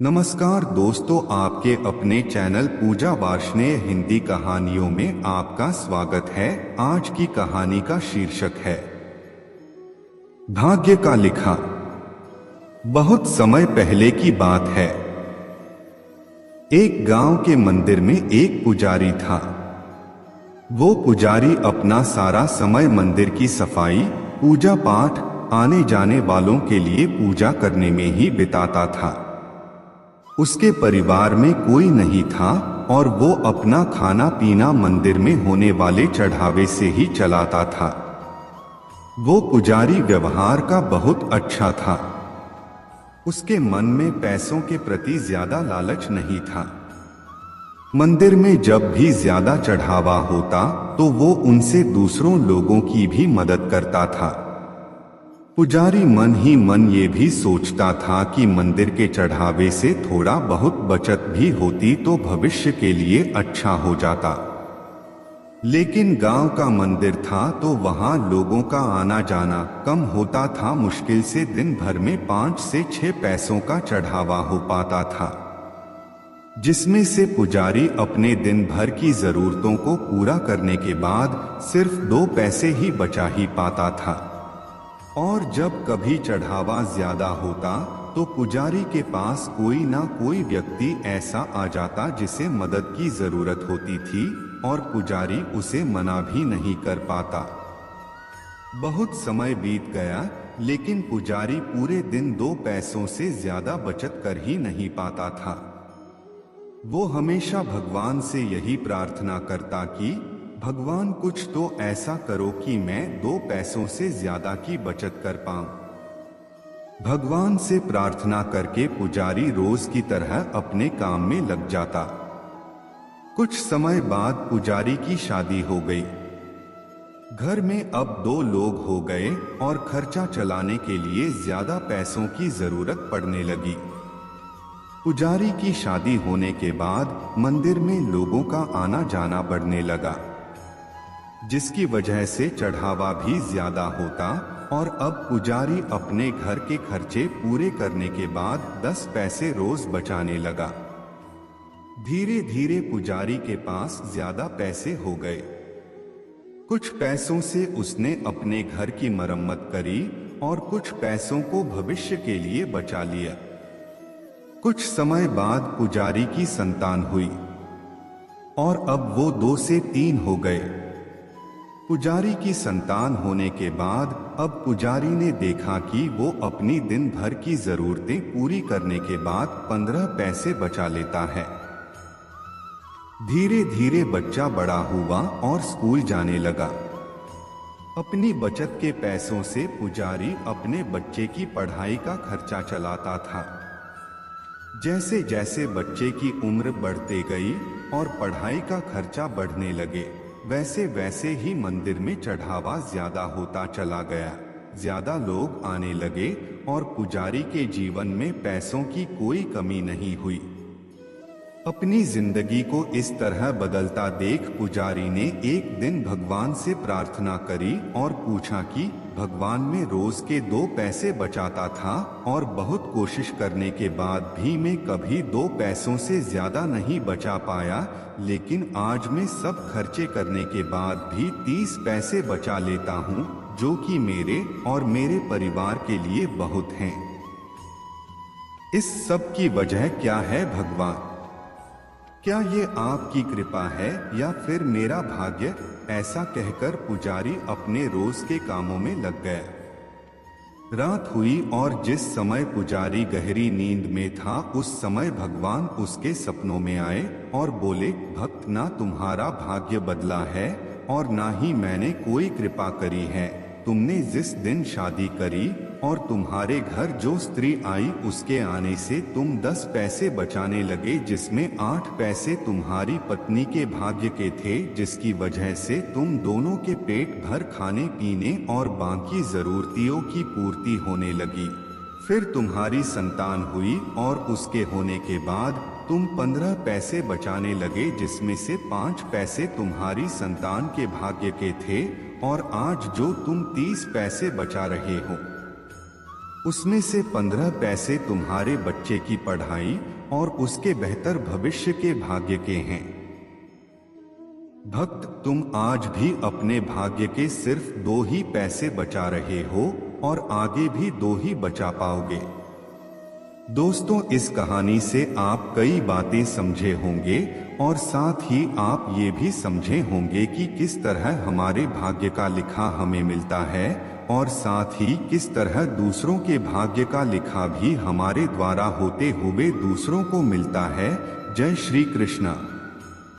नमस्कार दोस्तों, आपके अपने चैनल पूजा वार्ष्णेय हिंदी कहानियों में आपका स्वागत है। आज की कहानी का शीर्षक है भाग्य का लिखा। बहुत समय पहले की बात है। एक गांव के मंदिर में एक पुजारी था। वो पुजारी अपना सारा समय मंदिर की सफाई, पूजा पाठ, आने जाने वालों के लिए पूजा करने में ही बिताता था। उसके परिवार में कोई नहीं था और वो अपना खाना पीना मंदिर में होने वाले चढ़ावे से ही चलाता था। वो पुजारी व्यवहार का बहुत अच्छा था। उसके मन में पैसों के प्रति ज्यादा लालच नहीं था। मंदिर में जब भी ज्यादा चढ़ावा होता तो वो उनसे दूसरों लोगों की भी मदद करता था। पुजारी मन ही मन ये भी सोचता था कि मंदिर के चढ़ावे से थोड़ा बहुत बचत भी होती तो भविष्य के लिए अच्छा हो जाता। लेकिन गांव का मंदिर था तो वहां लोगों का आना जाना कम होता था। मुश्किल से दिन भर में 5 से 6 पैसों का चढ़ावा हो पाता था, जिसमें से पुजारी अपने दिन भर की जरूरतों को पूरा करने के बाद सिर्फ 2 पैसे ही बचा ही पाता था। और जब कभी चढ़ावा ज्यादा होता तो पुजारी के पास कोई ना कोई व्यक्ति ऐसा आ जाता जिसे मदद की जरूरत होती थी और पुजारी उसे मना भी नहीं कर पाता। बहुत समय बीत गया, लेकिन पुजारी पूरे दिन 2 पैसों से ज्यादा बचत कर ही नहीं पाता था। वो हमेशा भगवान से यही प्रार्थना करता कि भगवान कुछ तो ऐसा करो कि मैं 2 पैसों से ज्यादा की बचत कर पाऊं। भगवान से प्रार्थना करके पुजारी रोज की तरह अपने काम में लग जाता। कुछ समय बाद पुजारी की शादी हो गई। घर में अब 2 लोग हो गए और खर्चा चलाने के लिए ज्यादा पैसों की जरूरत पड़ने लगी। पुजारी की शादी होने के बाद मंदिर में लोगों का आना जाना बढ़ने लगा, जिसकी वजह से चढ़ावा भी ज्यादा होता और अब पुजारी अपने घर के खर्चे पूरे करने के बाद 10 पैसे रोज बचाने लगा। धीरे धीरे पुजारी के पास ज्यादा पैसे हो गए। कुछ पैसों से उसने अपने घर की मरम्मत करी और कुछ पैसों को भविष्य के लिए बचा लिया। कुछ समय बाद पुजारी की संतान हुई और अब वो 2 से 3 हो गए। पुजारी की संतान होने के बाद अब पुजारी ने देखा कि वो अपनी दिन भर की जरूरतें पूरी करने के बाद 15 पैसे बचा लेता है। धीरे धीरे बच्चा बड़ा हुआ और स्कूल जाने लगा। अपनी बचत के पैसों से पुजारी अपने बच्चे की पढ़ाई का खर्चा चलाता था। जैसे जैसे बच्चे की उम्र बढ़ते गई और पढ़ाई का खर्चा बढ़ने लगे, वैसे वैसे ही मंदिर में चढ़ावा ज्यादा होता चला गया। ज्यादा लोग आने लगे और पुजारी के जीवन में पैसों की कोई कमी नहीं हुई। अपनी जिंदगी को इस तरह बदलता देख पुजारी ने एक दिन भगवान से प्रार्थना करी और पूछा कि भगवान, मैं रोज के 2 पैसे बचाता था और बहुत कोशिश करने के बाद भी मैं कभी 2 पैसों से ज्यादा नहीं बचा पाया, लेकिन आज मैं सब खर्चे करने के बाद भी 30 पैसे बचा लेता हूँ, जो कि मेरे और मेरे परिवार के लिए बहुत हैं। इस सब की वजह क्या है भगवान? क्या ये आपकी कृपा है या फिर मेरा भाग्य? ऐसा कहकर पुजारी अपने रोज के कामों में लग गया। रात हुई और जिस समय पुजारी गहरी नींद में था उस समय भगवान उसके सपनों में आए और बोले, भक्त, ना तुम्हारा भाग्य बदला है और ना ही मैंने कोई कृपा करी है। तुमने जिस दिन शादी करी और तुम्हारे घर जो स्त्री आई उसके आने से तुम 10 पैसे बचाने लगे, जिसमें 8 पैसे तुम्हारी पत्नी के भाग्य के थे, जिसकी वजह से तुम दोनों के पेट भर खाने पीने और बाकी जरूरतियों की पूर्ति होने लगी। फिर तुम्हारी संतान हुई और उसके होने के बाद तुम 15 पैसे बचाने लगे, जिसमें से 5 पैसे तुम्हारी संतान के भाग्य के थे और आज जो तुम 30 पैसे बचा रहे हो, उसमें से 15 पैसे तुम्हारे बच्चे की पढ़ाई और उसके बेहतर भविष्य के भाग्य के हैं। भक्त, तुम आज भी अपने भाग्य के सिर्फ 2 ही पैसे बचा रहे हो और आगे भी 2 ही बचा पाओगे। दोस्तों, इस कहानी से आप कई बातें समझे होंगे और साथ ही आप ये भी समझे होंगे कि किस तरह हमारे भाग्य का लिखा हमें मिलता है और साथ ही किस तरह दूसरों के भाग्य का लिखा भी हमारे द्वारा होते हुए दूसरों को मिलता है। जय श्री कृष्ण।